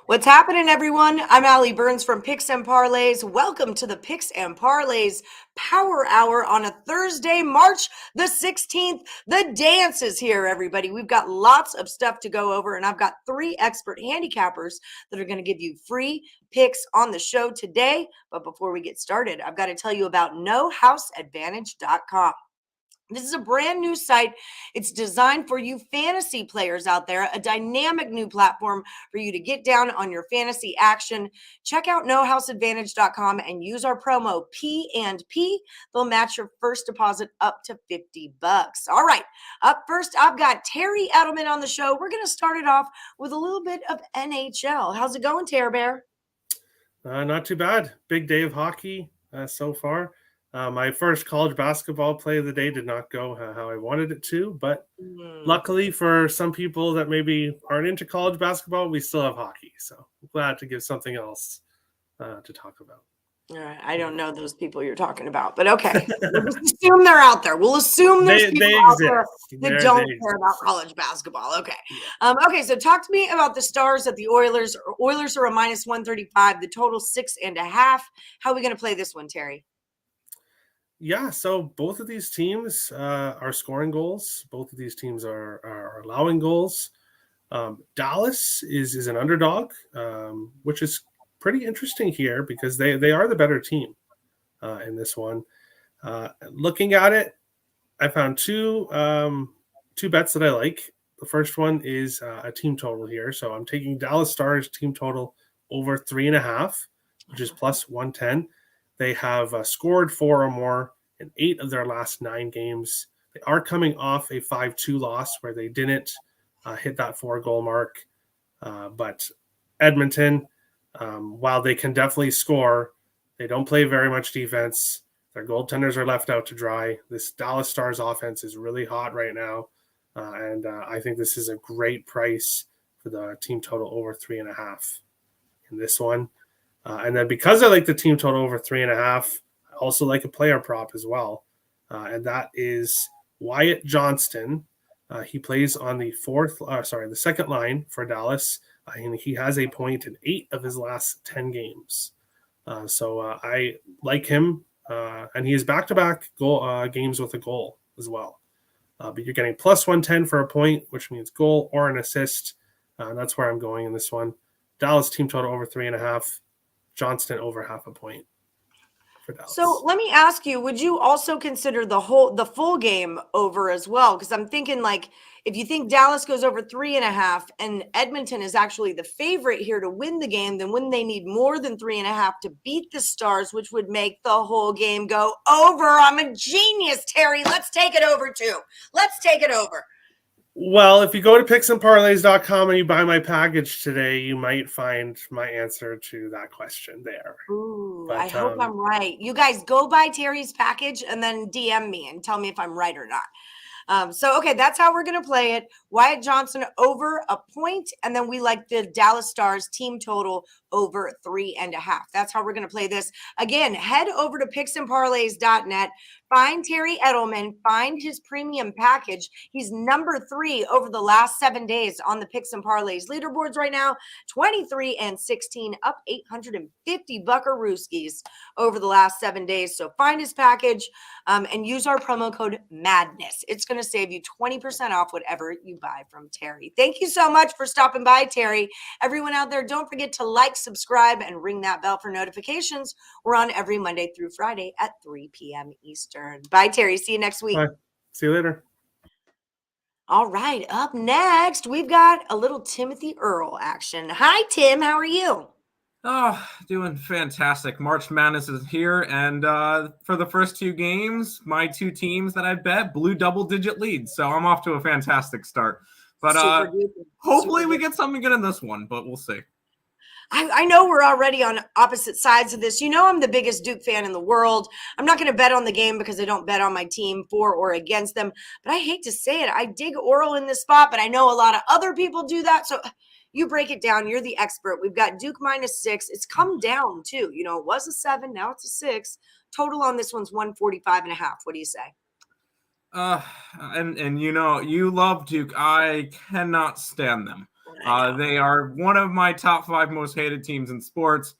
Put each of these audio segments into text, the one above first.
What's happening, everyone? I'm Allie Burns from Picks and Parlays. Welcome to the Picks and Parlays Power Hour on a Thursday, March the 16th. The dance is here, everybody. We've got lots of stuff to go over, and I've got 3 expert handicappers that are going to give you free picks on the show today. But before we get started, I've got to tell you about NoHouseAdvantage.com. This is a brand new site. It's designed for you fantasy players out there, a dynamic new platform for you to get down on your fantasy action. Check out nohouseadvantage.com and use our promo P&P. They'll match your first deposit up to $50. All right, up first, I've got Terry Edelman on the show. We're going to start it off with a little bit of NHL. How's it going, Terry Bear? Not too bad. Big day of hockey so far. My first college basketball play of the day did not go how I wanted it to, but luckily for some people that maybe aren't into college basketball, we still have hockey. So I'm glad to give something else to talk about. All right. I don't know those people you're talking about, but okay. We'll just assume they're out there. We'll assume there's people out there that don't care about college basketball. Okay. Okay, so talk to me about the Stars at the Oilers. Oilers are a minus 135, the total 6.5. How are we going to play this one, Terry? Yeah, so both of these teams are scoring goals. Both of these teams are allowing goals. Dallas is an underdog, which is pretty interesting here because they are the better team in this one. Looking at it, I found two bets that I like. The first one is a team total here. So I'm taking Dallas Stars team total over 3.5, which is plus 110. They have scored 4 or more in 8 of their last 9 games. They are coming off a 5-2 loss where they didn't hit that 4-goal mark. But Edmonton, while they can definitely score, they don't play very much defense. Their goaltenders are left out to dry. This Dallas Stars offense is really hot right now. And I think this is a great price for the team total over 3.5 in this one. And then because I like the team total over 3.5, I also like a player prop as well. And that is Wyatt Johnston. He plays on the second line for Dallas. And he has a point in 8 of his last 10 games. So I like him. And he has back-to-back games with a goal as well. But you're getting plus 110 for a point, which means goal or an assist. That's where I'm going in this one. Dallas team total over 3.5. Johnston over half a point for Dallas. So let me ask you, would you also consider the full game over as well? Because I'm thinking, like, if you think Dallas goes over 3.5 and Edmonton is actually the favorite here to win the game, then wouldn't they need more than 3.5 to beat the Stars, which would make the whole game go over? I'm a genius, Terry. Let's take it over too. Let's take it over. Well, if you go to picksandparlays.com and you buy my package today, you might find my answer to that question there. Ooh, but, I hope I'm right. You guys go buy Terry's package and then DM me and tell me if I'm right or not. Okay, that's how we're going to play it. Wyatt Johnston over a point, and then we like the Dallas Stars team total over 3.5. That's how we're going to play this. Again, head over to picksandparlays.net. Find Terry Edelman. Find his premium package. He's number 3 over the last 7 days on the Picks and Parlays leaderboards right now. 23-16, up 850 buckarooskies over the last 7 days. So find his package and use our promo code MADNESS. It's going to save you 20% off whatever you buy from Terry. Thank you so much for stopping by, Terry. Everyone out there, don't forget to like, subscribe, and ring that bell for notifications. We're on every Monday through Friday at 3 p.m. Eastern. Bye, Terry. See you next week. Bye. See you later. All right. Up next, we've got a little Timothy Earl action. Hi, Tim. How are you? Oh, doing fantastic. March Madness is here, and for the first 2 games, my 2 teams that I bet blew double-digit leads, so I'm off to a fantastic start. But hopefully we get something good in this one, but we'll see. I know we're already on opposite sides of this. You know I'm the biggest Duke fan in the world. I'm not going to bet on the game because I don't bet on my team for or against them. But I hate to say it. I dig Oral in this spot, but I know a lot of other people do that. So you break it down. You're the expert. We've got Duke -6. It's come down too. You know, it was a 7. Now it's a 6. Total on this one's 145.5. What do you say? And you know, you love Duke. I cannot stand them. They are one of my top 5 most hated teams in sports.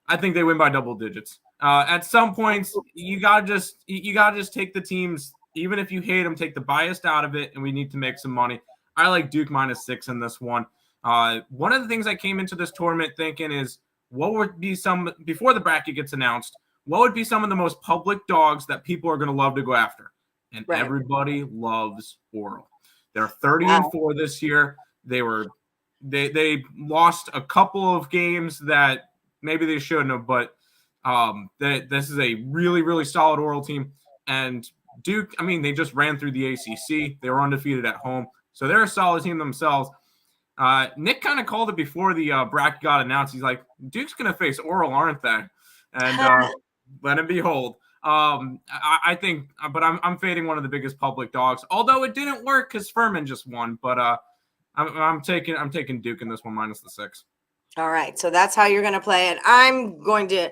I think they win by double digits. At some points, you gotta just take the teams, even if you hate them, take the bias out of it, and we need to make some money. I like Duke -6 in this one. One of the things I came into this tournament thinking is, what would be some, before the bracket gets announced, what would be some of the most public dogs that people are going to love to go after? And everybody loves Oral. They're 30-4 this year. They lost a couple of games that maybe they shouldn't have, but this is a really, really solid Oral team. And Duke, I mean, they just ran through the ACC. They were undefeated at home. So they're a solid team themselves. Nick kind of called it before the bracket got announced. He's like, Duke's going to face Oral, aren't they? And let him behold. I think, but I'm fading one of the biggest public dogs. Although it didn't work because Furman just won. But I'm taking Duke in this one -6. All right, so that's how you're going to play it. I'm going to.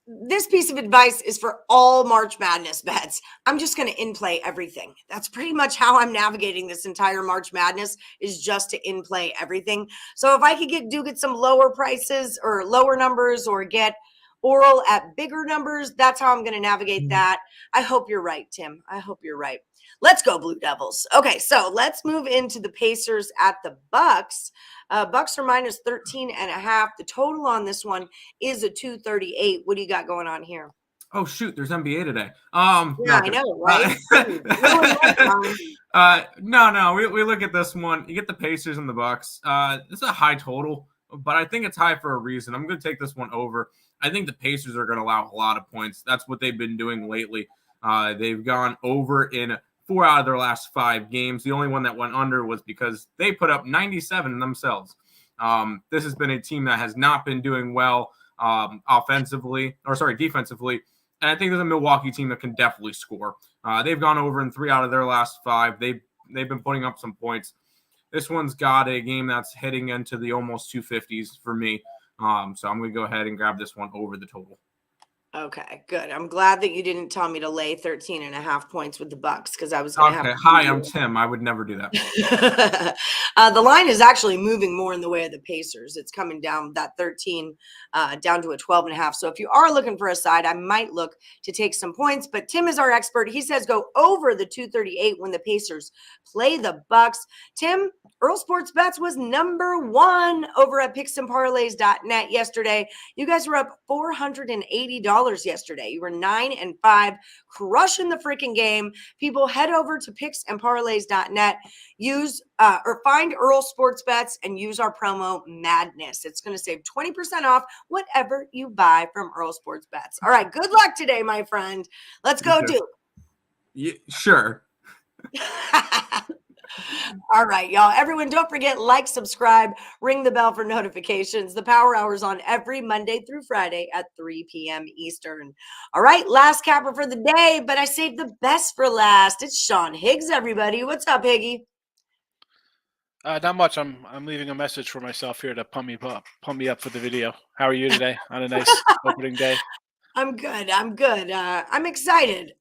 This piece of advice is for all March Madness bets. I'm just going to in-play everything. That's pretty much how I'm navigating this entire March Madness, is just to in-play everything. So if I could get Duke at some lower prices or lower numbers, or get Oral at bigger numbers, that's how I'm going to navigate that. I hope you're right, Tim. I hope you're right. Let's go Blue Devils. Okay, so let's move into the Pacers at the Bucks. Bucks are -13.5. The total on this one is a 238. What do you got going on here? Oh shoot, there's NBA today. Yeah, I know, right? No. We look at this one. You get the Pacers and the Bucks. This is a high total, but I think it's high for a reason. I'm going to take this one over. I think the Pacers are going to allow a lot of points. That's what they've been doing lately. They've gone over in 4 out of their last 5 games. The only one that went under was because they put up 97 themselves. This has been a team that has not been doing well defensively. And I think there's a Milwaukee team that can definitely score. They've gone over in 3 out of their last 5. They've been putting up some points. This one's got a game that's heading into the almost 250s for me. So I'm going to go ahead and grab this one over the total. Okay, good. I'm glad that you didn't tell me to lay 13.5 points with the Bucks, because I was going to have. Hi, I'm Tim. I would never do that. The line is actually moving more in the way of the Pacers. It's coming down that 13 down to a 12.5. So if you are looking for a side, I might look to take some points. But Tim is our expert. He says go over the 238 when the Pacers play the Bucks. Tim, Earl Sports Bets was #1 over at picksandparlays.net yesterday. You guys were up $480 yesterday. You were 9-5, crushing the freaking game. People, head over to picksandparlays.net, use or find Earl Sports Bets and use our promo Madness. It's going to save 20% off whatever you buy from Earl Sports Bets. All right, good luck today, my friend. Let's go, Duke. Yeah, sure. All right, y'all. Everyone, don't forget, like, subscribe, ring the bell for notifications. The Power Hour is on every Monday through Friday at 3 p.m. Eastern. All right, last capper for the day, but I saved the best for last. It's Sean Higgs, everybody. What's up, Higgy? Not much. I'm leaving a message for myself here to pump me up for the video. How are you today on a nice opening day? I'm good. I'm excited.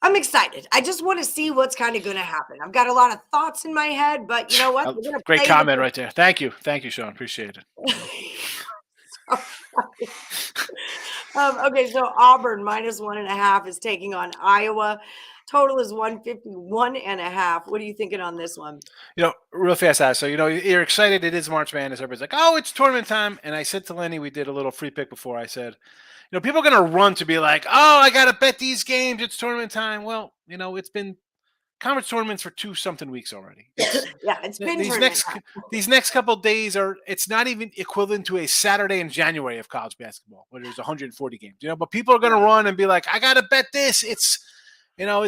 I'm excited. I just want to see what's kind of going to happen. I've got a lot of thoughts in my head, but you know what? Great comment right there. Thank you, Sean. Appreciate it. Okay, so Auburn -1.5 is taking on Iowa. Total is 151.5. What are you thinking on this one? Real fast, so you're excited. It is March Madness. Everybody's like, "Oh, it's tournament time!" And I said to Lenny, we did a little free pick before. I said, people are going to run to be like, "Oh, I got to bet these games. It's tournament time." Well, it's been conference tournaments for 2-something weeks already. It's been these next couple of days it's not even equivalent to a Saturday in January of college basketball where there's 140 games, but people are going to run and be like, "I got to bet this." It's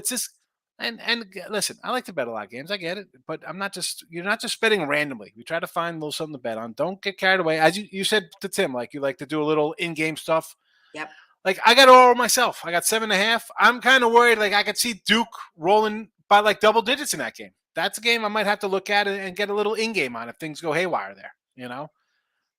just, and listen, I like to bet a lot of games. I get it, but you're not just betting randomly. We try to find a little something to bet on. Don't get carried away. As you said to Tim, like you like to do a little in-game stuff. Yep. Like I got all myself. I got 7.5. I'm kind of worried. Like I could see Duke rolling by like double digits in that game. That's a game I might have to look at and get a little in-game on if things go haywire there,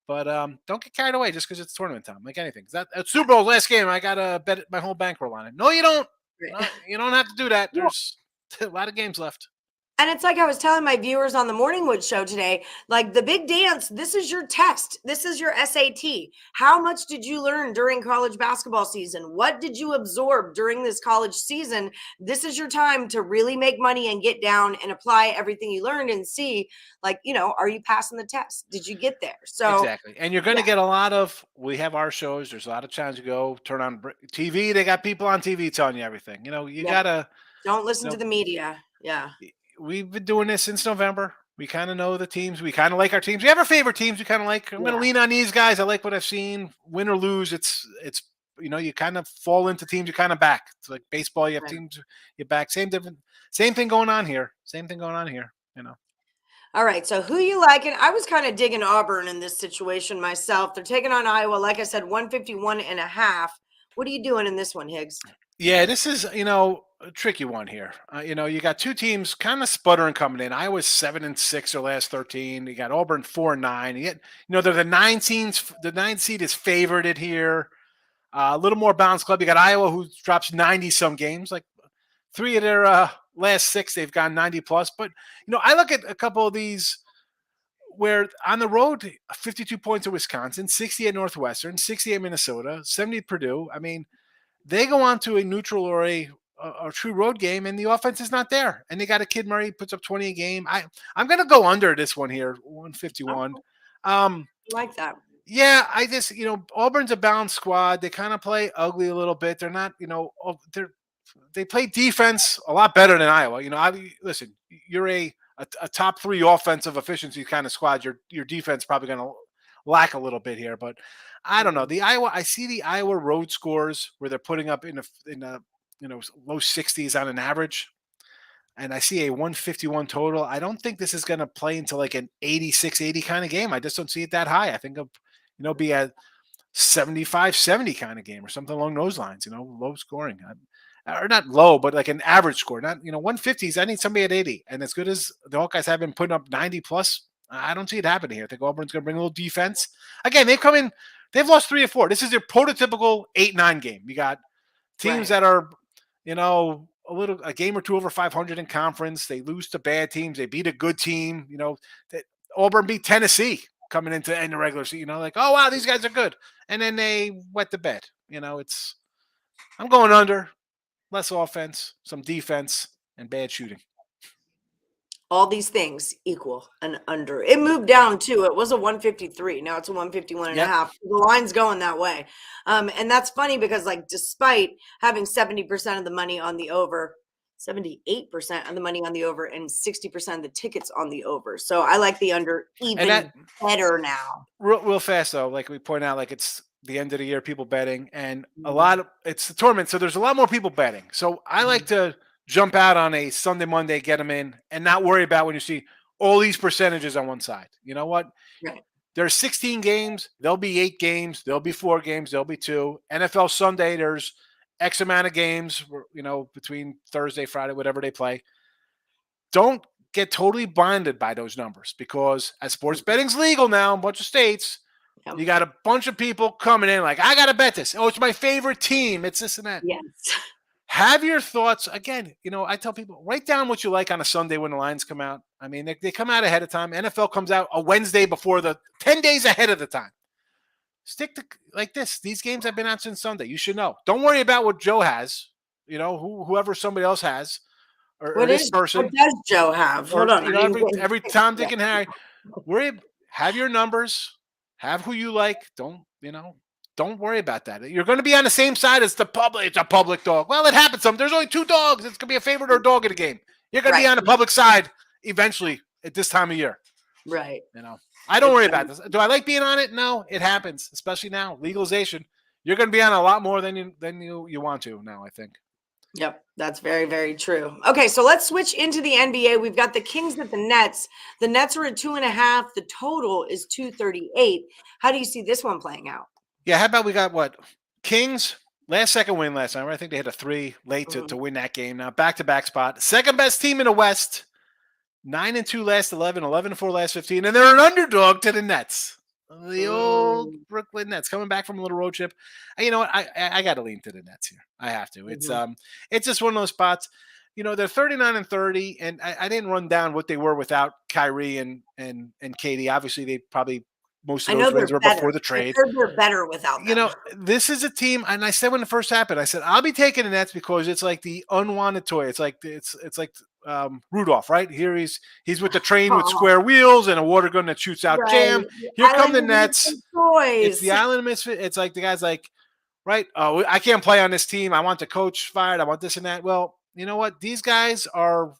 But don't get carried away just because it's tournament time, like anything. That Super Bowl last game, I got to bet my whole bankroll on it. No, you don't. No, you don't have to do that. There's a lot of games left. And it's like I was telling my viewers on the Morningwood show today, like the big dance, this is your test. This is your SAT. How much did you learn during college basketball season? What did you absorb during this college season? This is your time to really make money and get down and apply everything you learned and see, like, are you passing the test? Did you get there? So Exactly. And you're going to get a lot of, we have our shows. There's a lot of times you go turn on TV. They got people on TV telling you everything. You got to. Don't listen to the media. Yeah. We've been doing this since November. We kind of know the teams. We kind of like our teams. We have our favorite teams. We kind of like. I'm going to lean on these guys. I like what I've seen. Win or lose, it's you kind of fall into teams. You kind of back. It's like baseball. You have teams. You back. Same thing going on here. All right. So who you liking? I was kind of digging Auburn in this situation myself. They're taking on Iowa. Like I said, 151.5. What are you doing in this one, Higgs? Yeah, this is, a tricky one here. You got two teams kind of sputtering coming in. Iowa's 7-6 their last 13. You got Auburn 4-9. They're the 9 seeds. The 9 seed is favorited here. A little more balanced club. You got Iowa, who drops 90 some games. Like 3 of their last 6, they've gone 90 plus. But I look at a couple of these where on the road, 52 points at Wisconsin, 60 at Northwestern, 60 at Minnesota, 70 at Purdue. I mean, they go on to a neutral or a true road game, and the offense is not there. And they got a kid Murray puts up 20 a game. I'm going to go under this one here, 151. Like that. Yeah, I just Auburn's a balanced squad. They kind of play ugly a little bit. They're not they play defense a lot better than Iowa. Listen, you're a top 3 offensive efficiency kind of squad. Your defense probably going to lack a little bit here, but I don't know. I see the Iowa road scores where they're putting up in a low 60s on an average, and I see a 151 total. I don't think this is going to play into like an 86-80 kind of game. I just don't see it that high. I think be a 75-70 kind of game or something along those lines. Low scoring, or not low, but like an average score. Not 150s. I need somebody at 80, and as good as the Hawkeyes have been putting up 90 plus, I don't see it happening here. I think Auburn's going to bring a little defense. Again, they've come in. They've lost 3 or 4. This is their prototypical 8-9 game. You got teams that are, a game or two over 500 in conference. They lose to bad teams. They beat a good team. Auburn beat Tennessee coming into the end of regular season. Like, oh wow, these guys are good, and then they wet the bed. I'm going under. Less offense, some defense, and bad shooting. All these things equal an under. It moved down too. It was a 153. Now it's a 151.5. The line's going that way. And that's funny because despite having 70% of the money on the over, 78% of the money on the over, and 60% of the tickets on the over. So I like the under even better now. Real fast though, like we point out, it's the end of the year, people betting, and it's the tournament, so there's a lot more people betting. So I like to jump out on a Sunday, Monday, get them in, and not worry about when you see all these percentages on one side. You know what? Right. There's 16 games. There'll be 8 games. There'll be 4 games. There'll be 2. NFL Sunday, there's X amount of games, between Thursday, Friday, whatever they play. Don't get totally blinded by those numbers, because as sports betting's legal now in a bunch of states, you got a bunch of people coming in like, I got to bet this. Oh, it's my favorite team. It's this and that. Yes. Have your thoughts. Again, I tell people, write down what you like on a Sunday when the lines come out. I mean, they come out ahead of time. NFL comes out a Wednesday before 10 days ahead of the time. Stick to like this. These games have been out since Sunday. You should know. Don't worry about what Joe has, whoever somebody else has, or this person. What does Joe have? Hold on. Every Tom, Dick, and Harry. Have your numbers. Have who you like. Don't worry about that. You're going to be on the same side as the public. It's a public dog. Well, it happens. There's only 2 dogs. It's going to be a favorite or a dog in a game. You're going to be on the public side eventually at this time of year. Right. I don't worry about this. Do I like being on it? No, it happens, especially now. Legalization. You're going to be on a lot more than you want to now, I think. Yep, that's very, very true. Okay, so let's switch into the NBA. We've got the Kings at the Nets. The Nets are at 2.5. The total is 238. How do you see this one playing out? Yeah, how about we got Kings, last second win last time. I think they had a 3 late to win that game. Now back-to-back spot. Second best team in the West. 9-2 last 11, 11-4 last 15, and they're an underdog to the Nets. The old Brooklyn Nets coming back from a little road trip. You know what? I got to lean to the Nets here. I have to. It's just one of those spots. they're 39-30, and I didn't run down what they were without Kyrie and Katie. Obviously, they probably most of those wins were before the trade. They're better without them. This is a team, and I said when it first happened, I said I'll be taking the Nets because it's like the unwanted toy. It's like Rudolph, right? Here he's with the train with square wheels and a water gun that shoots out jam. Here come the Nets. It's the island of misfit. It's like the guy's like, right? Oh, I can't play on this team. I want the coach fired. I want this and that. Well, you know what? These guys are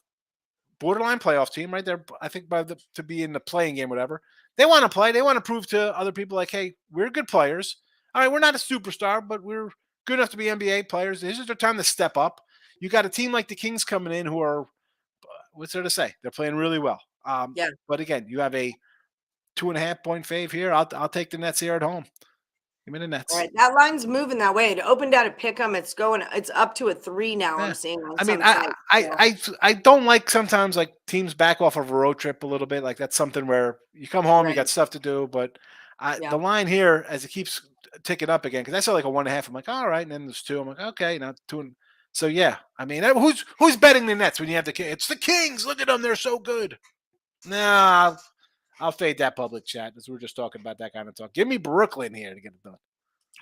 borderline playoff team, right? They're, I think, to be in the playing game, whatever. They want to play. They want to prove to other people, like, hey, we're good players. All right, we're not a superstar, but we're good enough to be NBA players. This is their time to step up. You got a team like the Kings coming in who are, what's there to say? They're playing really well. But again, you have a 2.5-point fave here. I'll take the Nets here at home. Give me the Nets. All right, that line's moving that way. It opened out a pick'em. It's up to a 3 now. I'm seeing. I don't like sometimes like teams back off of a road trip a little bit. Like that's something where you come home, you got stuff to do. But the line here, as it keeps ticking up again, because I saw like a 1.5. I'm like, all right, and then there's 2. I'm like, okay, now 2. So yeah, I mean, who's betting the Nets when you have the Kings? It's the Kings. Look at them, they're so good. Nah. I'll fade that public chat as we're just talking about that kind of talk. Give me Brooklyn here to get it done.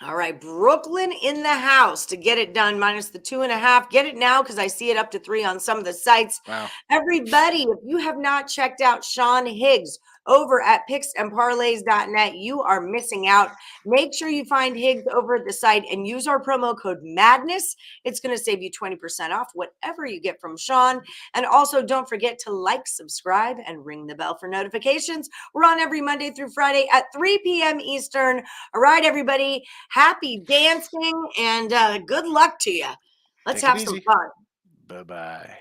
All right, Brooklyn in the house to get it done, minus the 2.5. Get it now because I see it up to 3 on some of the sites. Wow. Everybody, if you have not checked out Sean Higgs over at picksandparlays.net, you are missing out. Make sure you find Higgs over at the site and use our promo code MADNESS. It's going to save you 20% off whatever you get from Sean. And also don't forget to like, subscribe, and ring the bell for notifications. We're on every Monday through Friday at 3 p.m. Eastern. All right, everybody, happy dancing and good luck to you. Let's have some fun. Bye-bye.